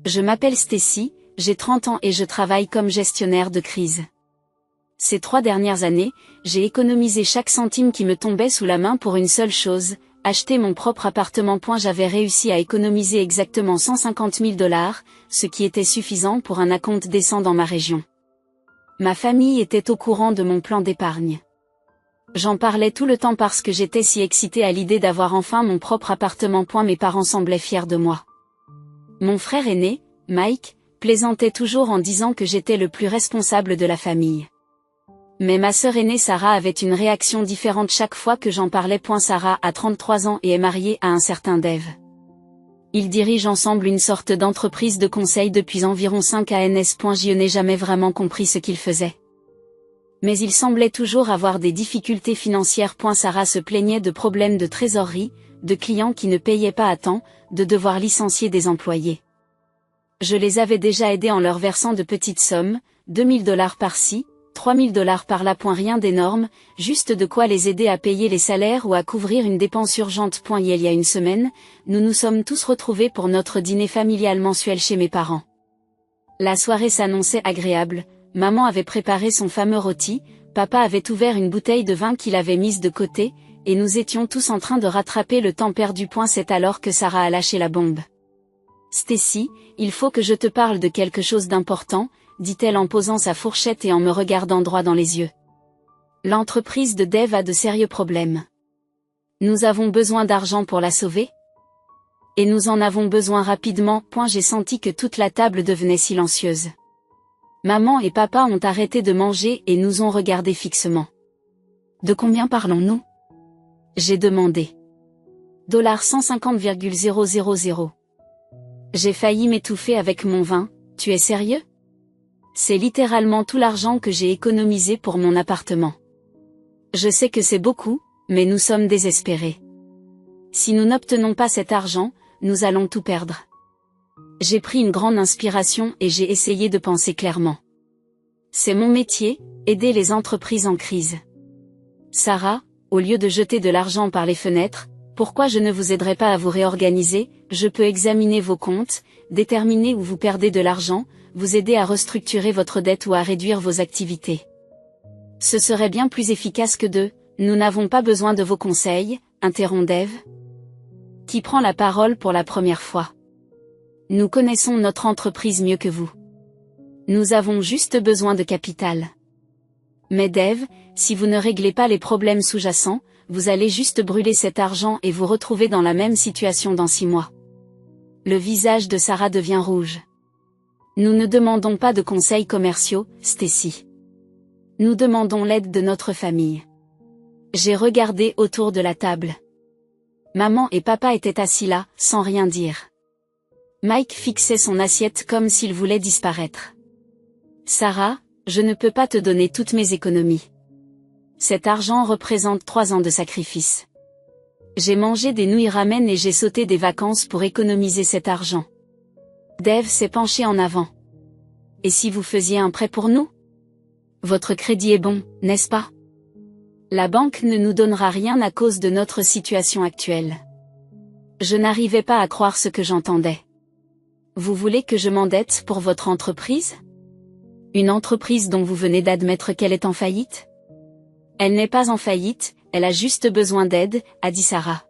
Je m'appelle Stacy, j'ai 30 ans et je travaille comme gestionnaire de crise. Ces 3 dernières années, j'ai économisé chaque centime qui me tombait sous la main pour une seule chose, acheter mon propre appartement. J'avais réussi à économiser exactement 150 000 $, ce qui était suffisant pour un acompte décent dans ma région. Ma famille était au courant de mon plan d'épargne. J'en parlais tout le temps parce que j'étais si excitée à l'idée d'avoir enfin mon propre appartement. Mes parents semblaient fiers de moi. Mon frère aîné, Mike, plaisantait toujours en disant que j'étais le plus responsable de la famille. Mais ma sœur aînée Sarah avait une réaction différente chaque fois que j'en parlais. Sarah a 33 ans et est mariée à un certain Dave. Ils dirigent ensemble une sorte d'entreprise de conseil depuis environ 5 ans. Je n'ai jamais vraiment compris ce qu'ils faisaient. Mais ils semblaient toujours avoir des difficultés financières. Sarah se plaignait de problèmes de trésorerie, de clients qui ne payaient pas à temps, de devoir licencier des employés. Je les avais déjà aidés en leur versant de petites sommes, 2 000 $ par-ci, 3 000 $ par-là. Rien d'énorme, juste de quoi les aider à payer les salaires ou à couvrir une dépense urgente. Il y a une semaine, nous nous sommes tous retrouvés pour notre dîner familial mensuel chez mes parents. La soirée s'annonçait agréable, maman avait préparé son fameux rôti, papa avait ouvert une bouteille de vin qu'il avait mise de côté, et nous étions tous en train de rattraper le temps perdu. C'est alors que Sarah a lâché la bombe. « Stacy, il faut que je te parle de quelque chose d'important », dit-elle en posant sa fourchette et en me regardant droit dans les yeux. L'entreprise de Dave a de sérieux problèmes. Nous avons besoin d'argent pour la sauver ? Et nous en avons besoin rapidement. J'ai senti que toute la table devenait silencieuse. Maman et papa ont arrêté de manger et nous ont regardés fixement. De combien parlons-nous ? J'ai demandé. 150,000. J'ai failli m'étouffer avec mon vin. Tu es sérieux ? C'est littéralement tout l'argent que j'ai économisé pour mon appartement. Je sais que c'est beaucoup, mais nous sommes désespérés. Si nous n'obtenons pas cet argent, nous allons tout perdre. J'ai pris une grande inspiration et j'ai essayé de penser clairement. C'est mon métier, aider les entreprises en crise. Sarah, au lieu de jeter de l'argent par les fenêtres, pourquoi je ne vous aiderai pas à vous réorganiser ? Je peux examiner vos comptes, déterminer où vous perdez de l'argent, vous aider à restructurer votre dette ou à réduire vos activités. Ce serait bien plus efficace que de « Nous n'avons pas besoin de vos conseils », interrompt Dave. Qui prend la parole pour la première fois. Nous connaissons notre entreprise mieux que vous. Nous avons juste besoin de capital. Mais Dave, si vous ne réglez pas les problèmes sous-jacents, vous allez juste brûler cet argent et vous retrouver dans la même situation dans 6 mois. Le visage de Sarah devient rouge. Nous ne demandons pas de conseils commerciaux, Stacy. Nous demandons l'aide de notre famille. J'ai regardé autour de la table. Maman et papa étaient assis là, sans rien dire. Mike fixait son assiette comme s'il voulait disparaître. Sarah, je ne peux pas te donner toutes mes économies. Cet argent représente 3 ans de sacrifice. J'ai mangé des nouilles ramen et j'ai sauté des vacances pour économiser cet argent. Dave s'est penché en avant. Et si vous faisiez un prêt pour nous ? Votre crédit est bon, n'est-ce pas ? La banque ne nous donnera rien à cause de notre situation actuelle. Je n'arrivais pas à croire ce que j'entendais. Vous voulez que je m'endette pour votre entreprise ? Une entreprise dont vous venez d'admettre qu'elle est en faillite ? Elle n'est pas en faillite, elle a juste besoin d'aide, a dit Sarah.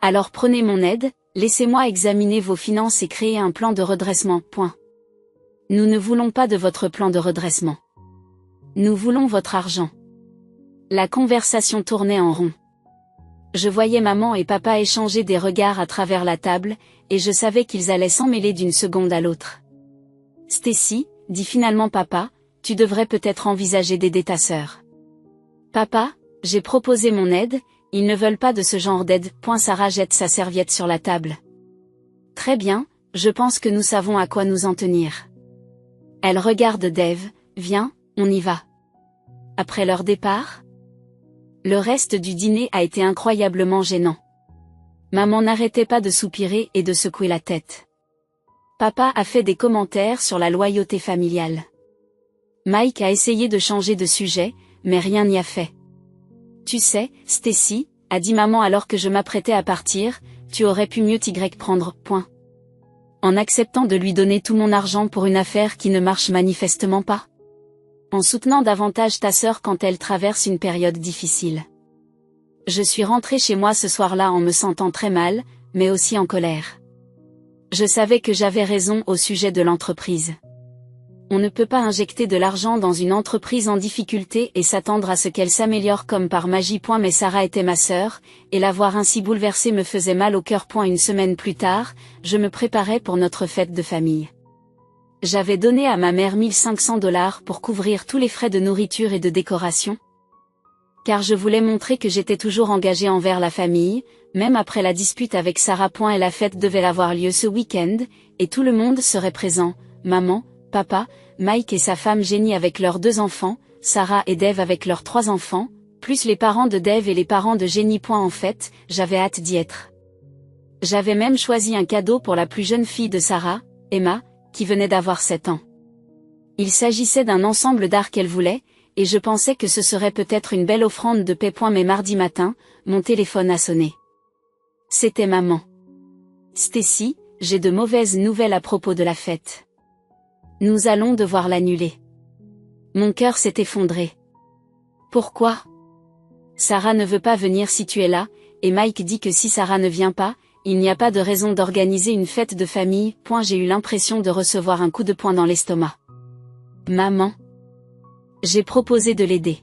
Alors prenez mon aide, laissez-moi examiner vos finances et créer un plan de redressement. Nous ne voulons pas de votre plan de redressement. Nous voulons votre argent. La conversation tournait en rond. Je voyais maman et papa échanger des regards à travers la table, et je savais qu'ils allaient s'en mêler d'une seconde à l'autre. Stacy, dit finalement papa, tu devrais peut-être envisager d'aider ta sœur. Papa, j'ai proposé mon aide, ils ne veulent pas de ce genre d'aide. Sarah jette sa serviette sur la table. Très bien, je pense que nous savons à quoi nous en tenir. Elle regarde Dave, viens, on y va. Après leur départ ? Le reste du dîner a été incroyablement gênant. Maman n'arrêtait pas de soupirer et de secouer la tête. Papa a fait des commentaires sur la loyauté familiale. Mike a essayé de changer de sujet, mais rien n'y a fait. Tu sais, Stacy, a dit maman alors que je m'apprêtais à partir, tu aurais pu mieux t'y prendre. En acceptant de lui donner tout mon argent pour une affaire qui ne marche manifestement pas? En soutenant davantage ta sœur quand elle traverse une période difficile? Je suis rentrée chez moi ce soir-là en me sentant très mal, mais aussi en colère. Je savais que j'avais raison au sujet de l'entreprise. On ne peut pas injecter de l'argent dans une entreprise en difficulté et s'attendre à ce qu'elle s'améliore comme par magie. Mais Sarah était ma sœur, et la voir ainsi bouleversée me faisait mal au cœur. Une semaine plus tard, je me préparais pour notre fête de famille. J'avais donné à ma mère 1500 $ pour couvrir tous les frais de nourriture et de décoration. Car je voulais montrer que j'étais toujours engagée envers la famille, même après la dispute avec Sarah. Et la fête devait avoir lieu ce week-end, et tout le monde serait présent, maman, papa, Mike et sa femme Jenny avec leurs 2 enfants, Sarah et Dave avec leurs 3 enfants, plus les parents de Dave et les parents de Jenny. En fait, j'avais hâte d'y être. J'avais même choisi un cadeau pour la plus jeune fille de Sarah, Emma, qui venait d'avoir 7 ans. Il s'agissait d'un ensemble d'art qu'elle voulait, et je pensais que ce serait peut-être une belle offrande de paix. Mais mardi matin, mon téléphone a sonné. C'était maman. Stacy, j'ai de mauvaises nouvelles à propos de la fête. Nous allons devoir l'annuler. Mon cœur s'est effondré. Pourquoi? Sarah ne veut pas venir si tu es là, et Mike dit que si Sarah ne vient pas, il n'y a pas de raison d'organiser une fête de famille. J'ai eu l'impression de recevoir un coup de poing dans l'estomac. Maman. J'ai proposé de l'aider.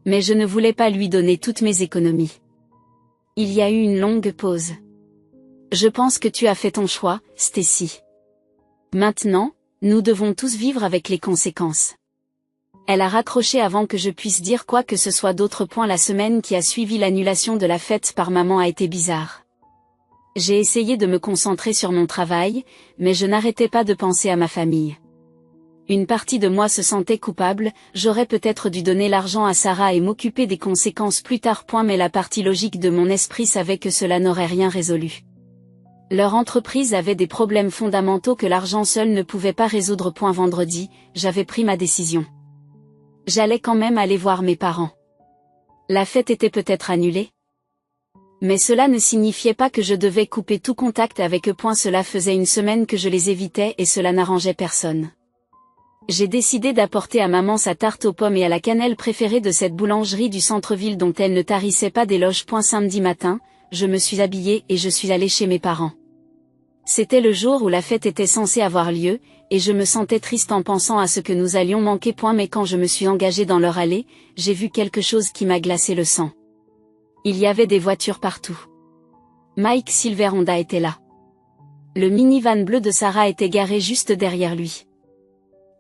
Mais je ne voulais pas lui donner toutes mes économies. Il y a eu une longue pause. Je pense que tu as fait ton choix, Stacy. Maintenant, nous devons tous vivre avec les conséquences. Elle a raccroché avant que je puisse dire quoi que ce soit d'autre. La semaine qui a suivi l'annulation de la fête par maman a été bizarre. J'ai essayé de me concentrer sur mon travail, mais je n'arrêtais pas de penser à ma famille. Une partie de moi se sentait coupable, j'aurais peut-être dû donner l'argent à Sarah et m'occuper des conséquences plus tard. Mais la partie logique de mon esprit savait que cela n'aurait rien résolu. Leur entreprise avait des problèmes fondamentaux que l'argent seul ne pouvait pas résoudre. Vendredi, j'avais pris ma décision. J'allais quand même aller voir mes parents. La fête était peut-être annulée. Mais cela ne signifiait pas que je devais couper tout contact avec eux. Cela faisait une semaine que je les évitais et cela n'arrangeait personne. J'ai décidé d'apporter à maman sa tarte aux pommes et à la cannelle préférée de cette boulangerie du centre-ville dont elle ne tarissait pas d'éloges. Samedi matin, je me suis habillée et je suis allée chez mes parents. C'était le jour où la fête était censée avoir lieu, et je me sentais triste en pensant à ce que nous allions manquer. Mais quand je me suis engagée dans leur allée, j'ai vu quelque chose qui m'a glacé le sang. Il y avait des voitures partout. Mike Silver Honda était là. Le minivan bleu de Sarah était garé juste derrière lui.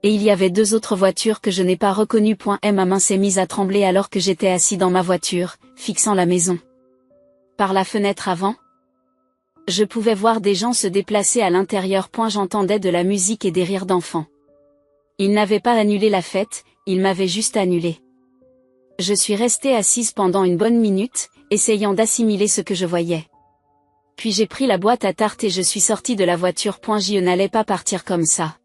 Et il y avait 2 autres voitures que je n'ai pas reconnues. Ma main s'est mise à trembler alors que j'étais assis dans ma voiture, fixant la maison. Par la fenêtre avant, je pouvais voir des gens se déplacer à l'intérieur. J'entendais de la musique et des rires d'enfants. Ils n'avaient pas annulé la fête, ils m'avaient juste annulé. Je suis restée assise pendant une bonne minute, essayant d'assimiler ce que je voyais. Puis j'ai pris la boîte à tarte et je suis sortie de la voiture. Je n'allais pas partir comme ça.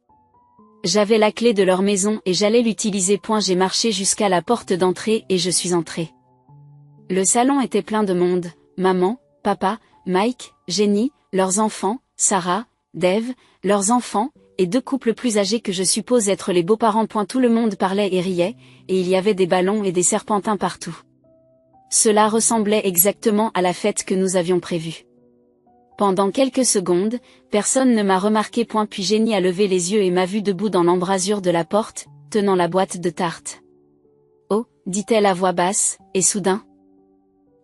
J'avais la clé de leur maison et j'allais l'utiliser. J'ai marché jusqu'à la porte d'entrée et je suis entrée. Le salon était plein de monde, maman, papa, Mike, Jenny, leurs enfants, Sarah, Dave, leurs enfants, et 2 couples plus âgés que je suppose être les beaux-parents. Tout le monde parlait et riait, et il y avait des ballons et des serpentins partout. Cela ressemblait exactement à la fête que nous avions prévue. Pendant quelques secondes, personne ne m'a remarqué. Puis Jenny a levé les yeux et m'a vu debout dans l'embrasure de la porte, tenant la boîte de tarte. Oh, dit-elle à voix basse, et soudain,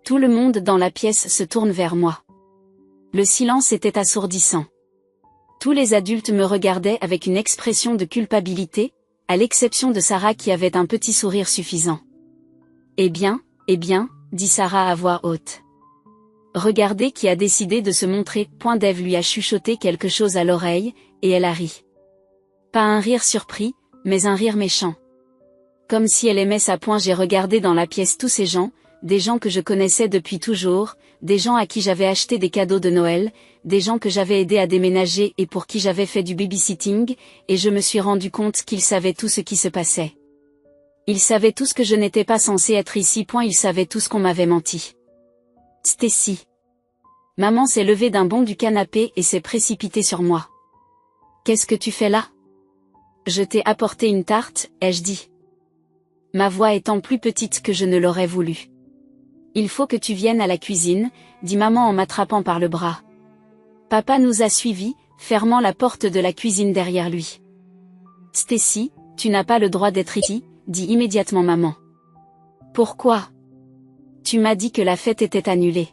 tout le monde dans la pièce se tourne vers moi. Le silence était assourdissant. Tous les adultes me regardaient avec une expression de culpabilité, à l'exception de Sarah qui avait un petit sourire suffisant. Eh bien, dit Sarah à voix haute. Regardez qui a décidé de se montrer. Dave lui a chuchoté quelque chose à l'oreille, et elle a ri. Pas un rire surpris, mais un rire méchant. Comme si elle aimait ça. J'ai regardé dans la pièce tous ces gens, des gens que je connaissais depuis toujours, des gens à qui j'avais acheté des cadeaux de Noël, des gens que j'avais aidé à déménager et pour qui j'avais fait du babysitting, et je me suis rendu compte qu'ils savaient tout ce qui se passait. Ils savaient tous que je n'étais pas censée être ici. Ils savaient tous qu'on m'avait menti. Stacy. Maman s'est levée d'un bond du canapé et s'est précipitée sur moi. Qu'est-ce que tu fais là? Je t'ai apporté une tarte, ai-je dit. Ma voix étant plus petite que je ne l'aurais voulu. Il faut que tu viennes à la cuisine, dit maman en m'attrapant par le bras. Papa nous a suivis, fermant la porte de la cuisine derrière lui. Stacy, tu n'as pas le droit d'être ici, dit immédiatement maman. Pourquoi? Tu m'as dit que la fête était annulée.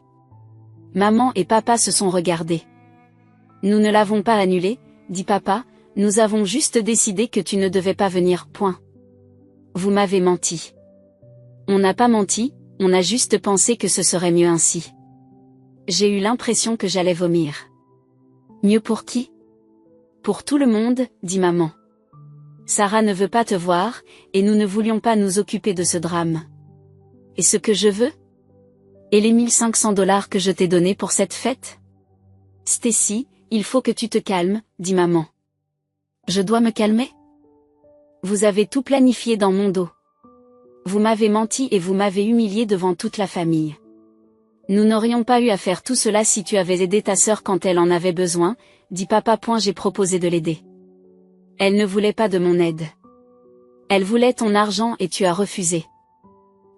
Maman et papa se sont regardés. Nous ne l'avons pas annulée, dit papa, nous avons juste décidé que tu ne devais pas venir, point. Vous m'avez menti. On n'a pas menti, on a juste pensé que ce serait mieux ainsi. J'ai eu l'impression que j'allais vomir. Mieux pour qui? Pour tout le monde, dit maman. Sarah ne veut pas te voir, et nous ne voulions pas nous occuper de ce drame. Et ce que je veux? Et les $1500 que je t'ai donnés pour cette fête? Stacy, il faut que tu te calmes, dit maman. Je dois me calmer? Vous avez tout planifié dans mon dos. Vous m'avez menti et vous m'avez humilié devant toute la famille. Nous n'aurions pas eu à faire tout cela si tu avais aidé ta sœur quand elle en avait besoin, dit papa. J'ai proposé de l'aider. Elle ne voulait pas de mon aide. Elle voulait ton argent et tu as refusé.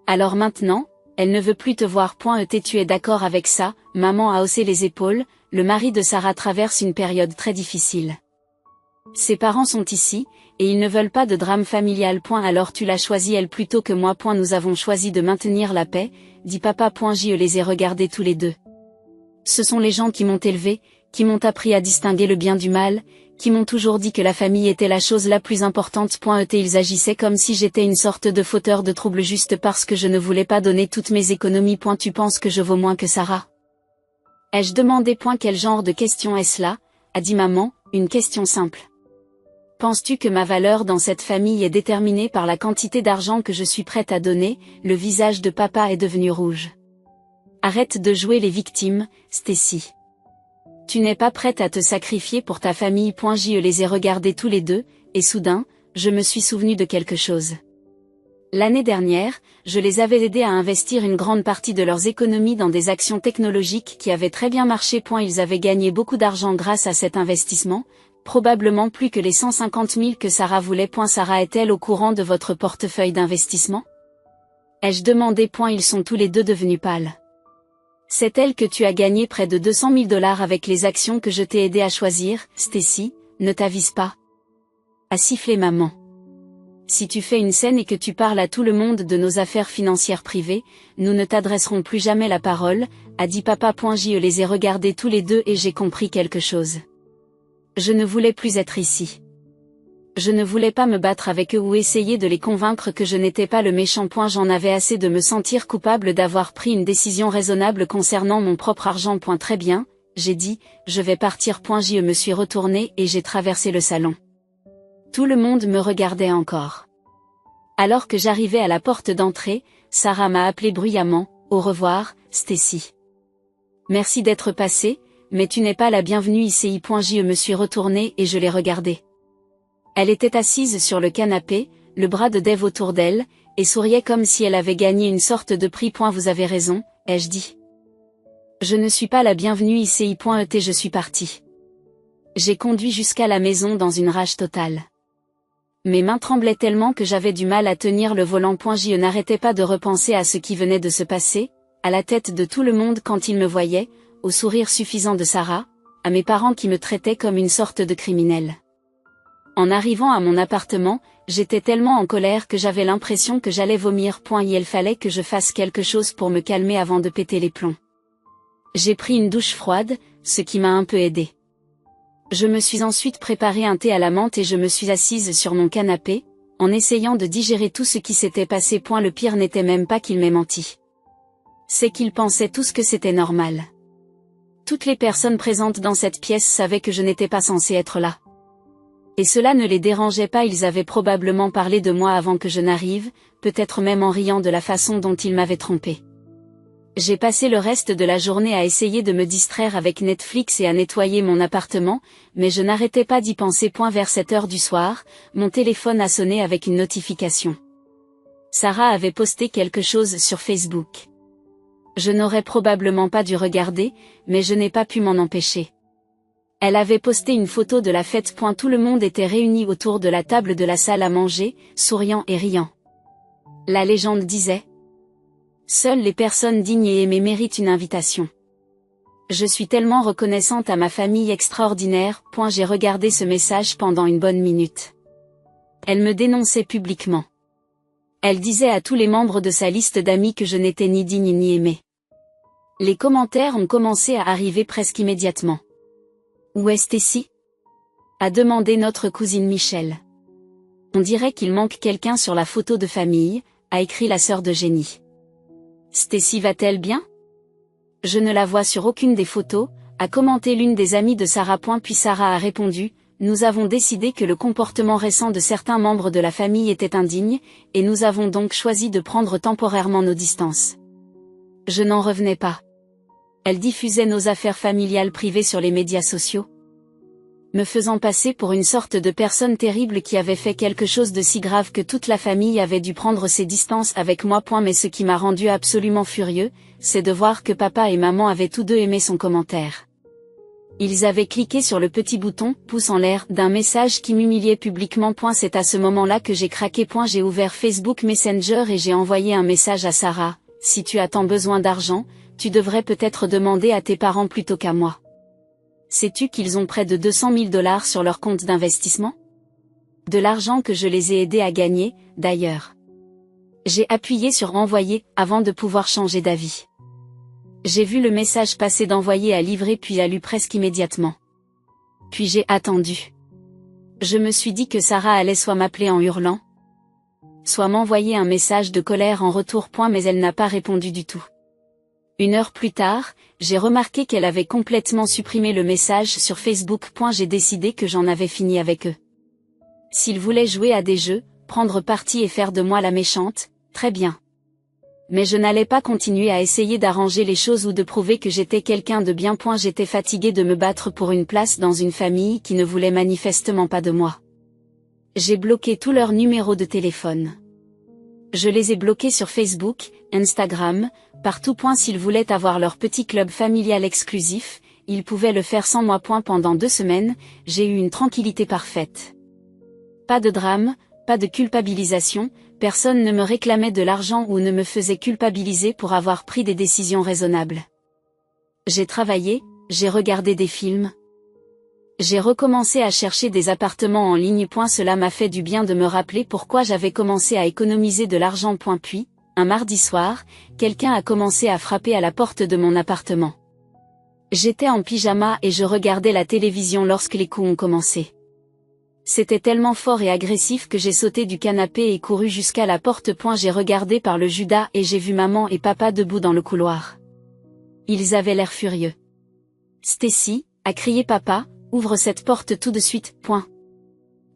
Alors maintenant, elle ne veut plus te voir. Tu es d'accord avec ça? Maman a haussé les épaules, le mari de Sarah traverse une période très difficile. Ses parents sont ici, et ils ne veulent pas de drame familial. Alors tu l'as choisi elle plutôt que moi. Nous avons choisi de maintenir la paix, dit papa. Je les ai regardés tous les deux. Ce sont les gens qui m'ont élevé, qui m'ont appris à distinguer le bien du mal, qui m'ont toujours dit que la famille était la chose la plus importante. Ils agissaient comme si j'étais une sorte de fauteur de troubles juste parce que je ne voulais pas donner toutes mes économies. Tu penses que je vaux moins que Sarah? Ai-je demandé? Quel genre de question est-ce là? A dit maman, une question simple. Penses-tu que ma valeur dans cette famille est déterminée par la quantité d'argent que je suis prête à donner? Le visage de papa est devenu rouge. Arrête de jouer les victimes, Stacy. Tu n'es pas prête à te sacrifier pour ta famille. Je les ai regardés tous les deux, et soudain, je me suis souvenu de quelque chose. L'année dernière, je les avais aidés à investir une grande partie de leurs économies dans des actions technologiques qui avaient très bien marché. Ils avaient gagné beaucoup d'argent grâce à cet investissement, probablement plus que les 150 000 que Sarah voulait. Sarah est-elle au courant de votre portefeuille d'investissement? Ai-je demandé? Ils sont tous les deux devenus pâles. C'est elle que tu as gagné près de $200 000 avec les actions que je t'ai aidé à choisir. Stacy, ne t'avise pas. A sifflé maman. Si tu fais une scène et que tu parles à tout le monde de nos affaires financières privées, nous ne t'adresserons plus jamais la parole, a dit papa. Je les ai regardés tous les deux et j'ai compris quelque chose. Je ne voulais plus être ici. Je ne voulais pas me battre avec eux ou essayer de les convaincre que je n'étais pas le méchant. J'en avais assez de me sentir coupable d'avoir pris une décision raisonnable concernant mon propre argent. Très bien, j'ai dit, je vais partir. Je me suis retournée et j'ai traversé le salon. Tout le monde me regardait encore. Alors que j'arrivais à la porte d'entrée, Sarah m'a appelé bruyamment, au revoir, Stacy. Merci d'être passée, mais tu n'es pas la bienvenue ici. Je me suis retournée et je l'ai regardée. Elle était assise sur le canapé, le bras de Dave autour d'elle, et souriait comme si elle avait gagné une sorte de prix. Vous avez raison, ai-je dit. Je ne suis pas la bienvenue ici. Je suis partie. J'ai conduit jusqu'à la maison dans une rage totale. Mes mains tremblaient tellement que j'avais du mal à tenir le volant. Je n'arrêtais pas de repenser à ce qui venait de se passer, à la tête de tout le monde quand ils me voyaient, au sourire suffisant de Sarah, à mes parents qui me traitaient comme une sorte de criminel. En arrivant à mon appartement, j'étais tellement en colère que j'avais l'impression que j'allais vomir. Il fallait que je fasse quelque chose pour me calmer avant de péter les plombs. J'ai pris une douche froide, ce qui m'a un peu aidée. Je me suis ensuite préparé un thé à la menthe et je me suis assise sur mon canapé, en essayant de digérer tout ce qui s'était passé. Le pire n'était même pas qu'il m'ait menti. C'est qu'ils pensaient tous que c'était normal. Toutes les personnes présentes dans cette pièce savaient que je n'étais pas censée être là. Et cela ne les dérangeait pas. Ils avaient probablement parlé de moi avant que je n'arrive, peut-être même en riant de la façon dont ils m'avaient trompé. J'ai passé le reste de la journée à essayer de me distraire avec Netflix et à nettoyer mon appartement, mais je n'arrêtais pas d'y penser. Vers 7 heures du soir, mon téléphone a sonné avec une notification. Sarah avait posté quelque chose sur Facebook. Je n'aurais probablement pas dû regarder, mais je n'ai pas pu m'en empêcher. Elle avait posté une photo de la fête. Tout le monde était réuni autour de la table de la salle à manger, souriant et riant. La légende disait: seules les personnes dignes et aimées méritent une invitation. Je suis tellement reconnaissante à ma famille extraordinaire. J'ai regardé ce message pendant une bonne minute. Elle me dénonçait publiquement. Elle disait à tous les membres de sa liste d'amis que je n'étais ni digne ni aimée. Les commentaires ont commencé à arriver presque immédiatement. Où est Stacy? A demandé notre cousine Michelle. On dirait qu'il manque quelqu'un sur la photo de famille, a écrit la sœur de Jenny. Stacy va-t-elle bien? Je ne la vois sur aucune des photos, a commenté l'une des amies de Sarah. Puis Sarah a répondu: nous avons décidé que le comportement récent de certains membres de la famille était indigne, et nous avons donc choisi de prendre temporairement nos distances. Je n'en revenais pas. Elle diffusait nos affaires familiales privées sur les médias sociaux, me faisant passer pour une sorte de personne terrible qui avait fait quelque chose de si grave que toute la famille avait dû prendre ses distances avec moi. Mais ce qui m'a rendu absolument furieux, c'est de voir que papa et maman avaient tous deux aimé son commentaire. Ils avaient cliqué sur le petit bouton « pouce en l'air » d'un message qui m'humiliait publiquement. C'est à ce moment-là que j'ai craqué. J'ai ouvert Facebook Messenger et j'ai envoyé un message à Sarah: si tu as tant besoin d'argent, tu devrais peut-être demander à tes parents plutôt qu'à moi. Sais-tu qu'ils ont près de 200 000 $ sur leur compte d'investissement? De l'argent que je les ai aidés à gagner, d'ailleurs. J'ai appuyé sur envoyer avant de pouvoir changer d'avis. J'ai vu le message passer d'envoyer à livrer puis a lu presque immédiatement. Puis j'ai attendu. Je me suis dit que Sarah allait soit m'appeler en hurlant, soit m'envoyer un message de colère en retour. Mais elle n'a pas répondu du tout. 1 heure plus tard, j'ai remarqué qu'elle avait complètement supprimé le message sur Facebook. J'ai décidé que j'en avais fini avec eux. S'ils voulaient jouer à des jeux, prendre parti et faire de moi la méchante, très bien. Mais je n'allais pas continuer à essayer d'arranger les choses ou de prouver que j'étais quelqu'un de bien. J'étais fatiguée de me battre pour une place dans une famille qui ne voulait manifestement pas de moi. J'ai bloqué tous leurs numéros de téléphone. Je les ai bloqués sur Facebook, Instagram, partout. S'ils voulaient avoir leur petit club familial exclusif, ils pouvaient le faire sans moi. Pendant 2 semaines, j'ai eu une tranquillité parfaite. Pas de drame, pas de culpabilisation, personne ne me réclamait de l'argent ou ne me faisait culpabiliser pour avoir pris des décisions raisonnables. J'ai travaillé, j'ai regardé des films. J'ai recommencé à chercher des appartements en ligne. Cela m'a fait du bien de me rappeler pourquoi j'avais commencé à économiser de l'argent. Puis, un mardi soir, quelqu'un a commencé à frapper à la porte de mon appartement. J'étais en pyjama et je regardais la télévision lorsque les coups ont commencé. C'était tellement fort et agressif que j'ai sauté du canapé et couru jusqu'à la porte. J'ai regardé par le Judas et j'ai vu maman et papa debout dans le couloir. Ils avaient l'air furieux. Stacy, a crié papa, ouvre cette porte tout de suite.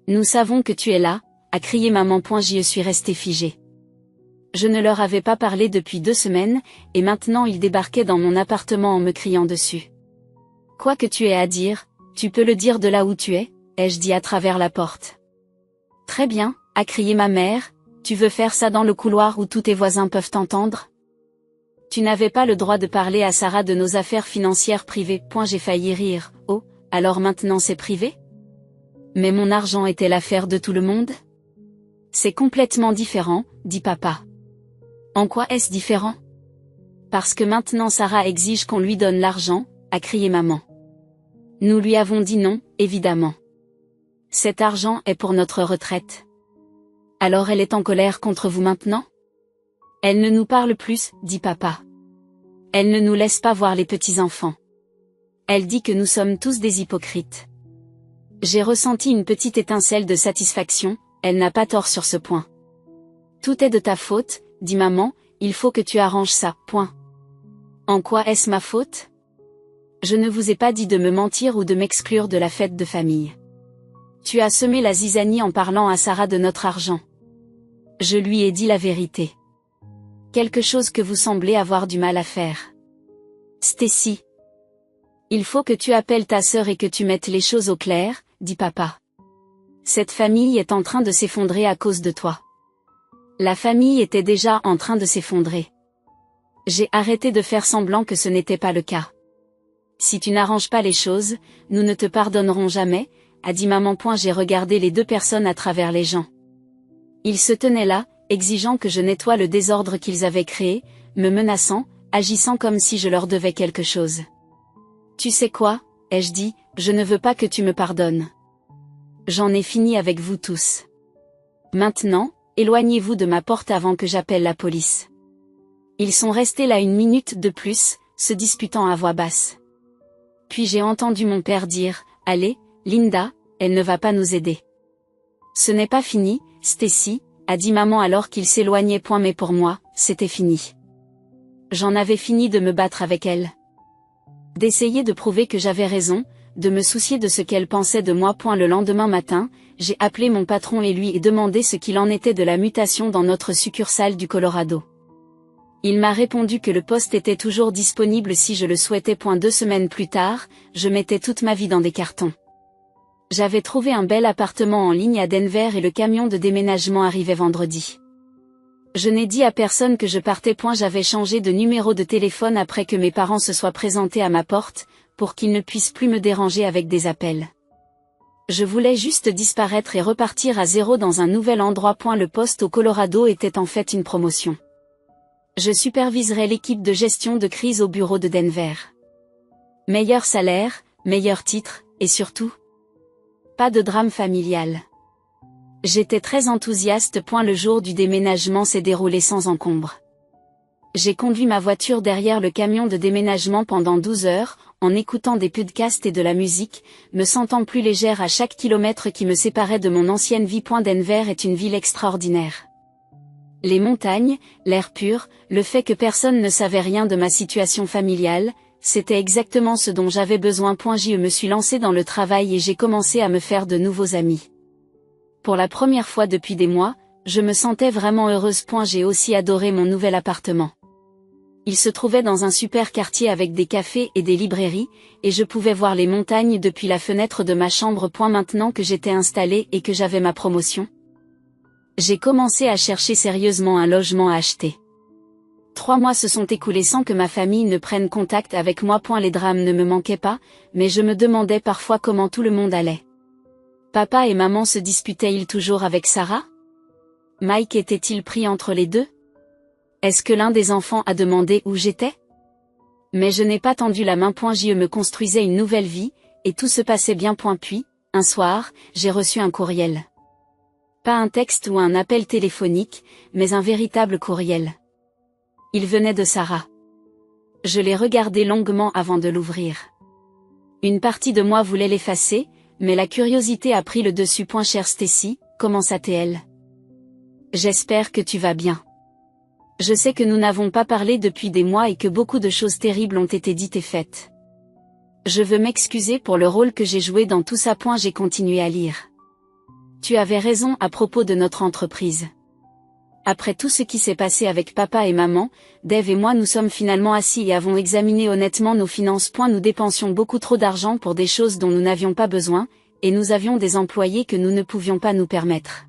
Nous savons que tu es là, a crié maman. J'y suis restée figée. Je ne leur avais pas parlé depuis 2 semaines, et maintenant ils débarquaient dans mon appartement en me criant dessus. Quoi que tu aies à dire, tu peux le dire de là où tu es, ai-je dit à travers la porte. Très bien, a crié ma mère, tu veux faire ça dans le couloir où tous tes voisins peuvent t'entendre? Tu n'avais pas le droit de parler à Sarah de nos affaires financières privées. J'ai failli rire. Oh, alors maintenant c'est privé? Mais mon argent était l'affaire de tout le monde? C'est complètement différent, dit papa. En quoi est-ce différent? Parce que maintenant Sarah exige qu'on lui donne l'argent, a crié maman. Nous lui avons dit non, évidemment. Cet argent est pour notre retraite. Alors elle est en colère contre vous maintenant? Elle ne nous parle plus, dit papa. Elle ne nous laisse pas voir les petits-enfants. Elle dit que nous sommes tous des hypocrites. J'ai ressenti une petite étincelle de satisfaction, elle n'a pas tort sur ce point. Tout est de ta faute, dit maman, il faut que tu arranges ça. En quoi est-ce ma faute? Je ne vous ai pas dit de me mentir ou de m'exclure de la fête de famille. Tu as semé la zizanie en parlant à Sarah de notre argent. Je lui ai dit la vérité. Quelque chose que vous semblez avoir du mal à faire. Stacy. Il faut que tu appelles ta sœur et que tu mettes les choses au clair, dit papa. Cette famille est en train de s'effondrer à cause de toi. La famille était déjà en train de s'effondrer. J'ai arrêté de faire semblant que ce n'était pas le cas. Si tu n'arranges pas les choses, nous ne te pardonnerons jamais, a dit maman. J'ai regardé les deux personnes à travers les gens. Ils se tenaient là, exigeant que je nettoie le désordre qu'ils avaient créé, me menaçant, agissant comme si je leur devais quelque chose. Tu sais quoi, ai-je dit, je ne veux pas que tu me pardonnes. J'en ai fini avec vous tous. Maintenant, éloignez-vous de ma porte avant que j'appelle la police. Ils sont restés là 1 minute de plus, se disputant à voix basse. Puis j'ai entendu mon père dire, « Allez, Linda, elle ne va pas nous aider. » Ce n'est pas fini, Stacy, a dit maman alors qu'il s'éloignait. Mais pour moi, c'était fini. J'en avais fini de me battre avec elle. D'essayer de prouver que j'avais raison, de me soucier de ce qu'elle pensait de moi. Le lendemain matin, j'ai appelé mon patron et lui ai demandé ce qu'il en était de la mutation dans notre succursale du Colorado. Il m'a répondu que le poste était toujours disponible si je le souhaitais. 2 semaines plus tard, je mettais toute ma vie dans des cartons. J'avais trouvé un bel appartement en ligne à Denver et le camion de déménagement arrivait vendredi. Je n'ai dit à personne que je partais. J'avais changé de numéro de téléphone après que mes parents se soient présentés à ma porte, pour qu'ils ne puissent plus me déranger avec des appels. Je voulais juste disparaître et repartir à zéro dans un nouvel endroit. Le poste au Colorado était en fait une promotion. Je superviserai l'équipe de gestion de crise au bureau de Denver. Meilleur salaire, meilleur titre, et surtout, pas de drame familial. J'étais très enthousiaste. Le jour du déménagement s'est déroulé sans encombre. J'ai conduit ma voiture derrière le camion de déménagement pendant 12 heures, en écoutant des podcasts et de la musique, me sentant plus légère à chaque kilomètre qui me séparait de mon ancienne vie. Denver est une ville extraordinaire. Les montagnes, l'air pur, le fait que personne ne savait rien de ma situation familiale, c'était exactement ce dont j'avais besoin. Je me suis lancée dans le travail et j'ai commencé à me faire de nouveaux amis. Pour la première fois depuis des mois, je me sentais vraiment heureuse. J'ai aussi adoré mon nouvel appartement. Il se trouvait dans un super quartier avec des cafés et des librairies, et je pouvais voir les montagnes depuis la fenêtre de ma chambre. Maintenant que j'étais installée et que j'avais ma promotion, j'ai commencé à chercher sérieusement un logement à acheter. 3 mois se sont écoulés sans que ma famille ne prenne contact avec moi. Les drames ne me manquaient pas, mais je me demandais parfois comment tout le monde allait. Papa et maman se disputaient-ils toujours avec Sarah? Mike était-il pris entre les deux? Est-ce que l'un des enfants a demandé où j'étais? Mais je n'ai pas tendu la main. Je me construisais une nouvelle vie, et tout se passait bien. Puis, un soir, j'ai reçu un courriel. Pas un texte ou un appel téléphonique, mais un véritable courriel. Il venait de Sarah. Je l'ai regardé longuement avant de l'ouvrir. Une partie de moi voulait l'effacer, mais la curiosité a pris le dessus. Chère Stacy, commença-t-elle. J'espère que tu vas bien. Je sais que nous n'avons pas parlé depuis des mois et que beaucoup de choses terribles ont été dites et faites. Je veux m'excuser pour le rôle que j'ai joué dans tout ça. J'ai continué à lire. Tu avais raison à propos de notre entreprise. Après tout ce qui s'est passé avec papa et maman, Dave et moi nous sommes finalement assis et avons examiné honnêtement nos finances. Nous dépensions beaucoup trop d'argent pour des choses dont nous n'avions pas besoin, et nous avions des employés que nous ne pouvions pas nous permettre.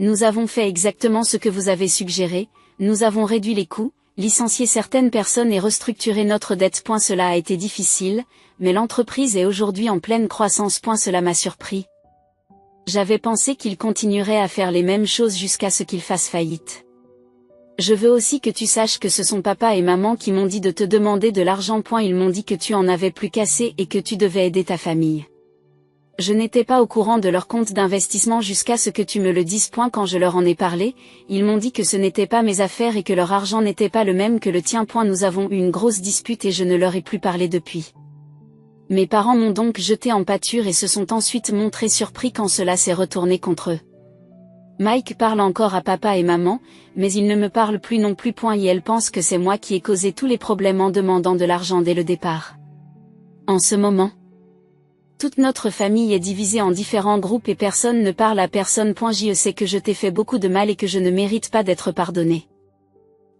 Nous avons fait exactement ce que vous avez suggéré, nous avons réduit les coûts, licencié certaines personnes et restructuré notre dette. Cela a été difficile, mais l'entreprise est aujourd'hui en pleine croissance. Cela m'a surpris. J'avais pensé qu'il continuerait à faire les mêmes choses jusqu'à ce qu'il fasse faillite. Je veux aussi que tu saches que ce sont papa et maman qui m'ont dit de te demander de l'argent. Ils m'ont dit que tu en avais plus qu'assez et que tu devais aider ta famille. Je n'étais pas au courant de leur compte d'investissement jusqu'à ce que tu me le dises. Quand je leur en ai parlé, ils m'ont dit que ce n'était pas mes affaires et que leur argent n'était pas le même que le tien. Nous avons eu une grosse dispute et je ne leur ai plus parlé depuis. Mes parents m'ont donc jeté en pâture et se sont ensuite montrés surpris quand cela s'est retourné contre eux. Mike parle encore à papa et maman, mais il ne me parle plus non plus. Et elle pense que c'est moi qui ai causé tous les problèmes en demandant de l'argent dès le départ. En ce moment, toute notre famille est divisée en différents groupes et personne ne parle à personne. Je sais que je t'ai fait beaucoup de mal et que je ne mérite pas d'être pardonné.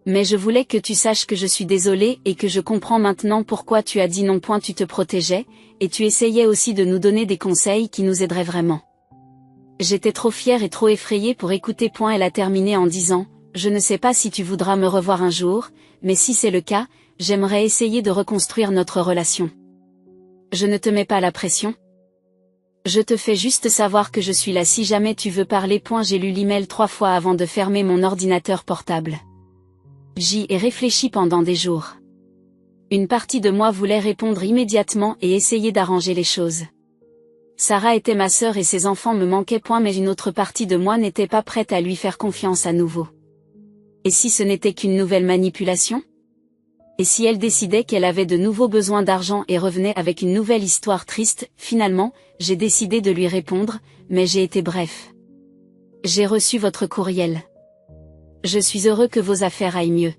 Mais je voulais que tu saches que je suis désolée et que je comprends maintenant pourquoi tu as dit non. Tu te protégeais, et tu essayais aussi de nous donner des conseils qui nous aideraient vraiment. J'étais trop fière et trop effrayée pour écouter. Elle a terminé en disant, je ne sais pas si tu voudras me revoir un jour, mais si c'est le cas, j'aimerais essayer de reconstruire notre relation. Je ne te mets pas la pression. Je te fais juste savoir que je suis là si jamais tu veux parler. J'ai lu l'email 3 fois avant de fermer mon ordinateur portable. J'y ai réfléchi pendant des jours. Une partie de moi voulait répondre immédiatement et essayer d'arranger les choses. Sarah était ma sœur et ses enfants me manquaient. Mais une autre partie de moi n'était pas prête à lui faire confiance à nouveau. Et si ce n'était qu'une nouvelle manipulation ? Et si elle décidait qu'elle avait de nouveaux besoins d'argent et revenait avec une nouvelle histoire triste? Finalement, j'ai décidé de lui répondre, mais j'ai été bref. J'ai reçu votre courriel. Je suis heureux que vos affaires aillent mieux.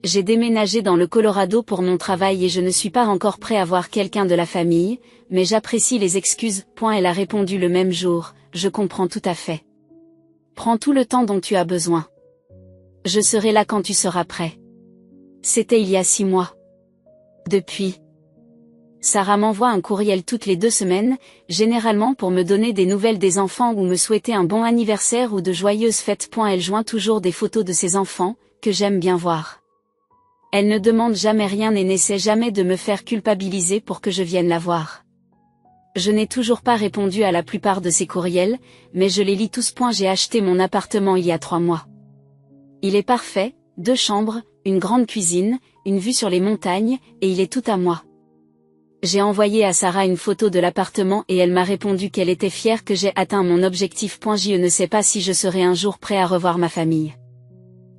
J'ai déménagé dans le Colorado pour mon travail et je ne suis pas encore prêt à voir quelqu'un de la famille, mais j'apprécie les excuses. Elle a répondu le même jour, je comprends tout à fait. Prends tout le temps dont tu as besoin. Je serai là quand tu seras prêt. C'était il y a 6 mois. Depuis, Sarah m'envoie un courriel toutes les 2 semaines, généralement pour me donner des nouvelles des enfants ou me souhaiter un bon anniversaire ou de joyeuses fêtes. Elle joint toujours des photos de ses enfants, que j'aime bien voir. Elle ne demande jamais rien et n'essaie jamais de me faire culpabiliser pour que je vienne la voir. Je n'ai toujours pas répondu à la plupart de ses courriels, mais je les lis tous. J'ai acheté mon appartement il y a 3 mois. Il est parfait, 2 chambres, une grande cuisine, une vue sur les montagnes, et il est tout à moi. J'ai envoyé à Sarah une photo de l'appartement et elle m'a répondu qu'elle était fière que j'ai atteint mon objectif. Je ne sais pas si je serai un jour prêt à revoir ma famille.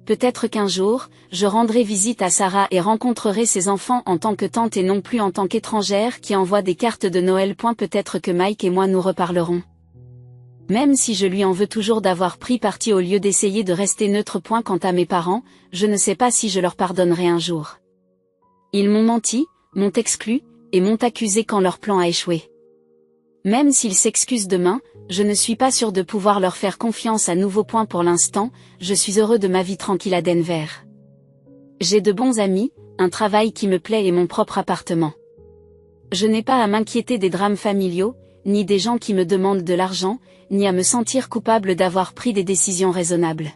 Peut-être qu'un jour, je rendrai visite à Sarah et rencontrerai ses enfants en tant que tante et non plus en tant qu'étrangère qui envoie des cartes de Noël. Peut-être que Mike et moi nous reparlerons. Même si je lui en veux toujours d'avoir pris parti au lieu d'essayer de rester neutre. Quant à mes parents, je ne sais pas si je leur pardonnerai un jour. Ils m'ont menti, m'ont exclu, et m'ont accusé quand leur plan a échoué. Même s'ils s'excusent demain, je ne suis pas sûr de pouvoir leur faire confiance à nouveau. Pour l'instant, je suis heureux de ma vie tranquille à Denver. J'ai de bons amis, un travail qui me plaît et mon propre appartement. Je n'ai pas à m'inquiéter des drames familiaux, ni des gens qui me demandent de l'argent, ni à me sentir coupable d'avoir pris des décisions raisonnables.